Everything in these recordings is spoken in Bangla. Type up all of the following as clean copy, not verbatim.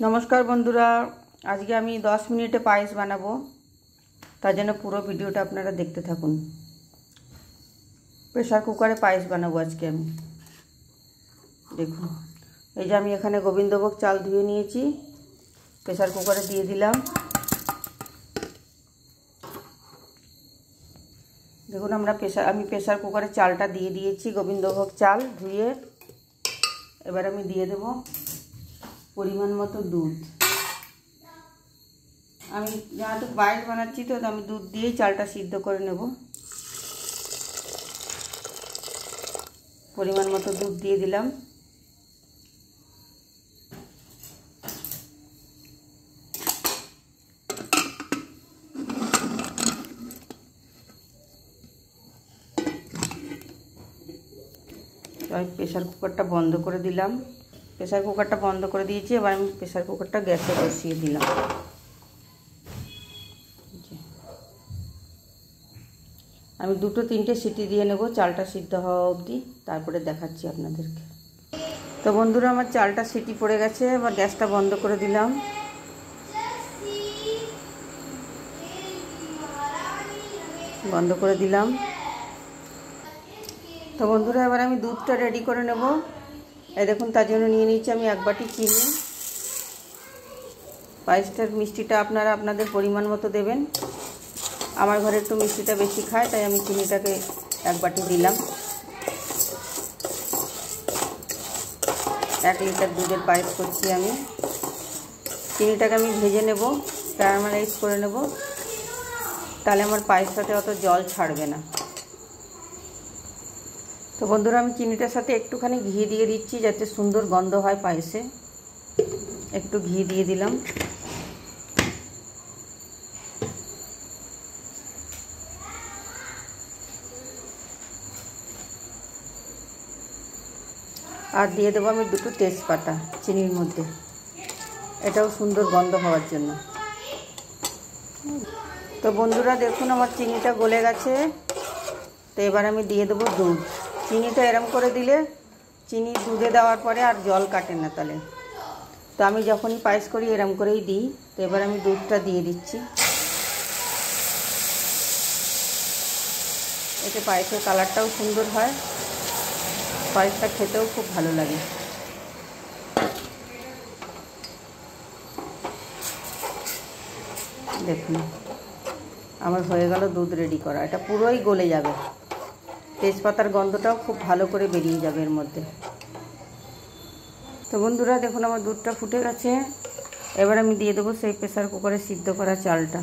नमस्कार बंधुरा आज के आमी 10 मिनिटे पायस बानाबो तार जन्य पुरो भिडियोटा आपनारा देखते थाकुन। प्रेसार कुकारे पायस बानाबो आज के आमी देखुन এই যে আমি এখানে গোবিন্দভোগ চাল ধুয়ে নিয়েছি প্রেসার কুকারে দিয়ে দিলাম। দেখুন আমি প্রেসার কুকারে চালটা দিয়ে দিয়েছি গোবিন্দভোগ চাল ধুয়ে। এবার আমি দিয়ে দেব পরিমাণ মতো দুধ। আমি যেহেতু পায়েস বানাচ্ছি তো আমি দুধ দিয়েই চালটা সিদ্ধ করে নেব। পরিমাণ মতো দুধ দিয়ে দিলাম। আমি প্রেসার কুকারটা বন্ধ করে দিলাম। প্রেসার কুকারটা বন্ধ করে দিয়েছি। এবার আমি প্রেসার কুকারটা গ্যাসে বসিয়ে দিলাম। আমি দুটো তিনটে সিটি দিয়ে নেব চালটা সিদ্ধ হওয়া অবধি, তারপরে দেখাচ্ছি আপনাদেরকে। তো বন্ধুরা আমার চালটা সিটি পড়ে গেছে। এবার গ্যাসটা বন্ধ করে দিলাম। বন্ধ করে দিলাম। তো বন্ধুরা এবার আমি দুধটা রেডি করে নেব। এই দেখুন তার জন্য নিয়ে নিয়েছি আমি 1 বাটি চিনি। পায়েসটার মিষ্টিটা আপনারা আপনাদের পরিমাণ মতো দেবেন। আমার ঘরে একটু মিষ্টিটা বেশি খায় তাই আমি চিনিটাকে 1 বাটি দিলাম। 1 লিটার দুধের পায়েস করছি আমি। চিনিটাকে আমি ভেজে নেব, ক্যারামেলাইজ করে নেব, তাহলে আমার পায়েসটাতে অত জল ছাড়বে না। তো বন্ধুরা আমি চিনিটার সাথে একটুখানি ঘি দিয়ে দিচ্ছি যাতে সুন্দর গন্ধ হয় পায়েসে। একটু ঘি দিয়ে দিলাম। আর দিয়ে দেবো আমি 2টো তেজপাতা চিনির মধ্যে, এটাও সুন্দর গন্ধ হওয়ার জন্য। তো বন্ধুরা দেখুন আমার চিনিটা গলে গেছে। তো এবার আমি দিয়ে দেবো দুধ। চিনিটা এরম করে দিলে চিনি দুধে দেওয়ার পরে আর জল কাটে না তাহলে। তো আমি যখনই পায়েস করি এরম করেই দিই। তো এবার আমি দুধটা দিয়ে দিচ্ছি। এতে পায়েসের কালারটাও সুন্দর হয়, পায়েসটা খেতেও খুব ভালো লাগে। দেখুন আমার হয়ে গেল দুধ রেডি করা। এটা পুরোই গলে যাবে, তেজপাতার গন্ধটাও খুব ভালো করে বেরিয়ে যাবে এর মধ্যে। তো বন্ধুরা দেখুন আমার দুধটা ফুটে গেছে। এবার আমি দিয়ে দেবো সেই প্রেসার কুকারে সিদ্ধ করা চালটা,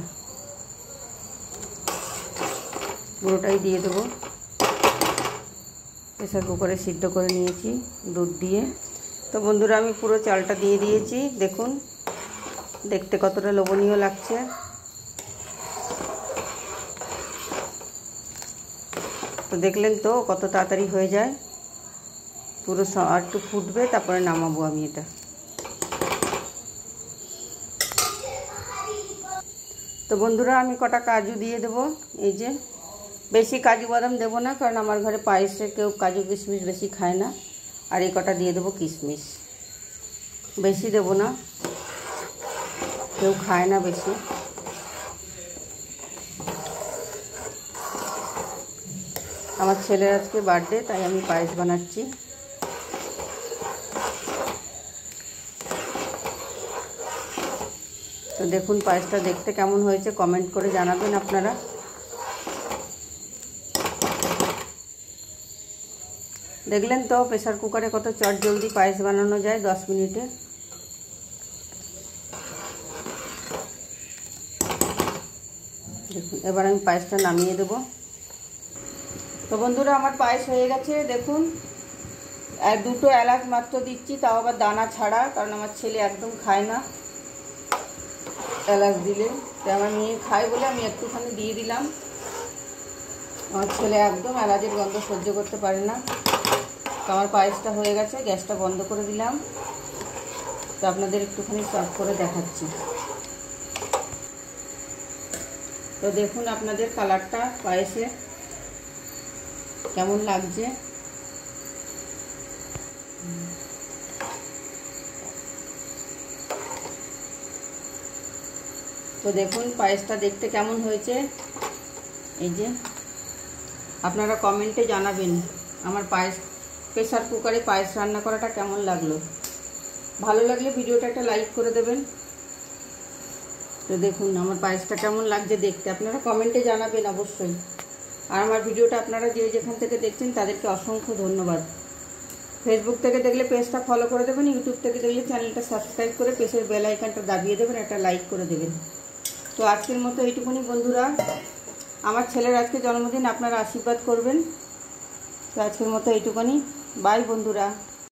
পুরোটাই দিয়ে দেবো। প্রেসার কুকারে সিদ্ধ করে নিয়েছি দুধ দিয়ে। তো বন্ধুরা আমি পুরো চালটা দিয়ে দিয়েছি। দেখুন দেখতে কতটা লোভনীয় লাগছে। তো দেখলেন তো কত তাড়াতাড়ি হয়ে যায়। পুরো আর একটু ফুটবে তারপরে নামাবো আমি এটা। তো বন্ধুরা আমি কটা কাজু দিয়ে দেবো। এই যে বেশি কাজু বাদাম দেবো না, কারণ আমার ঘরে পায়েসে কেউ কাজু কিশমিশ বেশি খায় না। আর এই কটা দিয়ে দেবো কিশমিশ, বেশি দেবো না, কেউ খায় না বেশি। আমার ছেলের আজকে বার্থডে তাই আমি পায়েস বানাচ্ছি। তো দেখুন পায়েসটা দেখতে কেমন হয়েছে কমেন্ট করে জানাবেন আপনারা। দেখলেন তো প্রেসার কুকারে কত চটজলদি পায়েস বানানো যায় 10 মিনিটে। দেখুন এবার আমি পায়েসটা নামিয়ে দেবো। তো বন্ধুরা আমার পায়েস হয়ে গেছে। দেখুন আর 2টো এলাচ মাত্র দিচ্ছি, তাও আবার দানা ছাড়া, কারণ আমার ছেলে একদম খায় না এলাচ দিলে। তো আমার মেয়ে খায় বলে আমি একটুখানি দিয়ে দিলাম। আমার ছেলে একদম এলাচের গন্ধ সহ্য করতে পারে না। তো আমার পায়েসটা হয়ে গেছে, গ্যাসটা বন্ধ করে দিলাম। তো আপনাদের একটুখানি সার্ভ করে দেখাচ্ছি। তো দেখুন আপনাদের কালারটা পায়েসে কেমন লাগছে। তো দেখুন পায়েসটা দেখতে কেমন হয়েছে। এই যে আপনারা কমেন্টে জানাবেন আমার পায়েস, প্রেসার কুকারে পায়েস রান্না করাটা কেমন লাগলো। ভালো লাগলে ভিডিওটা একটা লাইক করে দেবেন। তো দেখুন আমার পায়েসটা কেমন লাগছে দেখতে, আপনারা কমেন্টে জানাবেন অবশ্যই। আর আমার ভিডিওটা আপনারা যে যেখান থেকে দেখছেন তাদেরকে অসংখ্য ধন্যবাদ। ফেসবুক থেকে দেখলে পেজটা ফলো করে দেবেন, ইউটিউব থেকে দেখলে চ্যানেলটা সাবস্ক্রাইব করে পেজের বেল আইকনটা দাবিয়ে দেবেন, একটা লাইক করে দেবেন। তো আজকের মতো এইটুকুনি বন্ধুরা, আমার ছেলের আজকে জন্মদিন, আপনারা আশীর্বাদ করবেন। তো আজকের মতো এইটুকুনি, বাই বন্ধুরা।